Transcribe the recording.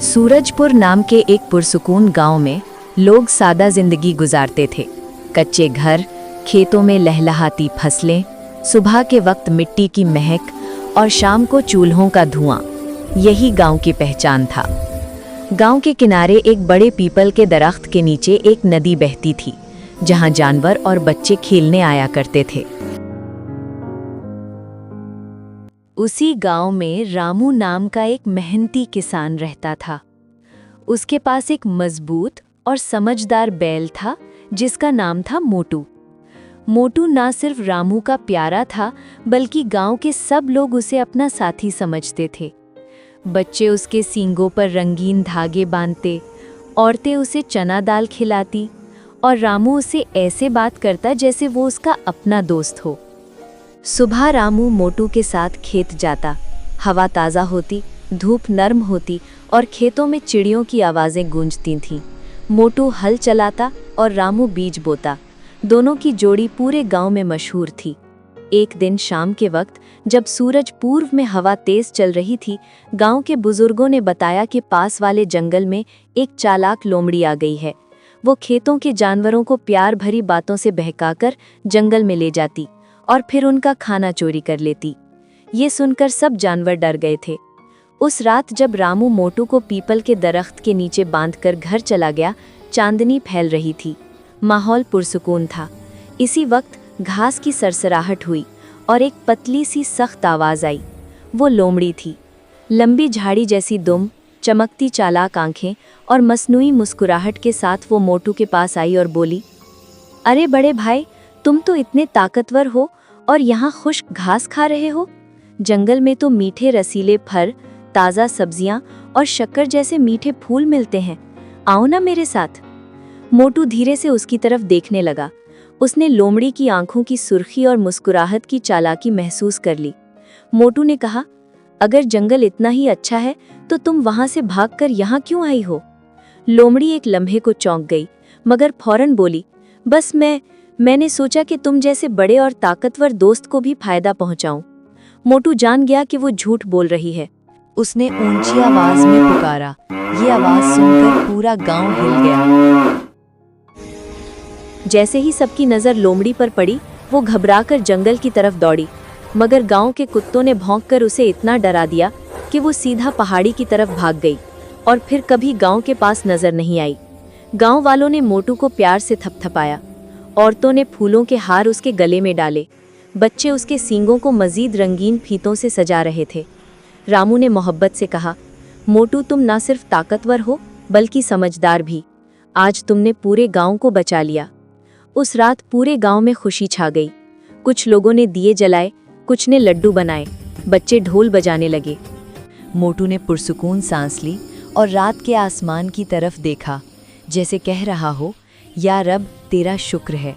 सूरजपुर नाम के एक पुरसुकून गांव में लोग सादा जिंदगी गुजारते थे। कच्चे घर, खेतों में लहलहाती फसलें, सुबह के वक्त मिट्टी की महक और शाम को चूल्हों का धुआं, यही गांव की पहचान था। गांव के किनारे एक बड़े पीपल के दरख्त के नीचे एक नदी बहती थी, जहां जानवर और बच्चे खेलने आया करते थे। उसी गांव में रामू नाम का एक मेहनती किसान रहता था। उसके पास एक मजबूत और समझदार बैल था, जिसका नाम था मोटू। मोटू ना सिर्फ रामू का प्यारा था, बल्कि गांव के सब लोग उसे अपना साथी समझते थे। बच्चे उसके सींगों पर रंगीन धागे बांधते, औरतें उसे चना दाल खिलाती और रामू उसे ऐसे बात करता जैसे वो उसका अपना दोस्त हो। सुबह रामू मोटू के साथ खेत जाता। हवा ताज़ा होती, धूप नर्म होती और खेतों में चिड़ियों की आवाज़ें गूंजती थीं। मोटू हल चलाता और रामू बीज बोता। दोनों की जोड़ी पूरे गांव में मशहूर थी। एक दिन शाम के वक्त जब सूरज पूर्व में हवा तेज चल रही थी, गांव के बुजुर्गों ने बताया कि पास वाले जंगल में एक चालाक लोमड़ी आ गई है। वो खेतों के जानवरों को प्यार भरी बातों से बहकाकर जंगल में ले जाती और फिर उनका खाना चोरी कर लेती। ये सुनकर सब जानवर डर गए थे। उस रात जब रामू मोटू को पीपल के दरख्त के नीचे बांधकर घर चला गया, चांदनी फैल रही थी। माहौल पुरसुकून था। इसी वक्त घास की सरसराहट हुई और एक पतली सी सख्त आवाज़ आई। वो लोमड़ी थी। लंबी झाड़ी जैसी दुम, चमकती चालाक आंखें और मसनूई मुस्कुराहट के साथ वो मोटू के पास आई और बोली, अरे बड़े भाई, तुम तो इतने ताकतवर हो और यहाँ खुश्क घास खा रहे हो। जंगल में तो मीठे रसीले फल, ताज़ा सब्जियाँ और शक्कर जैसे मीठे फूल मिलते हैं। आओ ना मेरे साथ। मोटू धीरे से उसकी तरफ देखने लगा। उसने लोमड़ी की आंखों की सुर्खी और मुस्कुराहट की चालाकी महसूस कर ली। मोटू ने कहा, अगर जंगल इतना ही अच्छा है तो तुम वहाँ से भागकर यहाँ क्यों आई हो? लोमड़ी एक लम्हे को चौंक गई, मगर फौरन बोली, बस मैंने सोचा कि तुम जैसे बड़े और ताकतवर दोस्त को भी फायदा पहुंचाऊं। मोटू जान गया कि वो झूठ बोल रही है। उसने ऊंची आवाज में पुकारा। ये आवाज सुनकर पूरा गांव हिल गया। जैसे ही सबकी नजर लोमड़ी पर पड़ी, वो घबराकर जंगल की तरफ दौड़ी, मगर गांव के कुत्तों ने भौंककर उसे इतना डरा दिया कि वो सीधा पहाड़ी की तरफ भाग गई और फिर कभी गांव के पास नजर नहीं आई। गांव वालों ने मोटू को प्यार से थपथपाया। औरतों ने फूलों के हार उसके गले में डाले। बच्चे उसके सींगों को मजीद रंगीन फीतों से सजा रहे थे। रामू ने मोहब्बत से कहा, मोटू, तुम ना सिर्फ ताकतवर हो बल्कि समझदार भी। आज तुमने पूरे गांव को बचा लिया। उस रात पूरे गांव में खुशी छा गई। कुछ लोगों ने दिए जलाए, कुछ ने लड्डू बनाए, बच्चे ढोल बजाने लगे। मोटू ने पुरसुकून सांस ली और रात के आसमान की तरफ देखा, जैसे कह रहा हो, या रब, तेरा शुक्र है।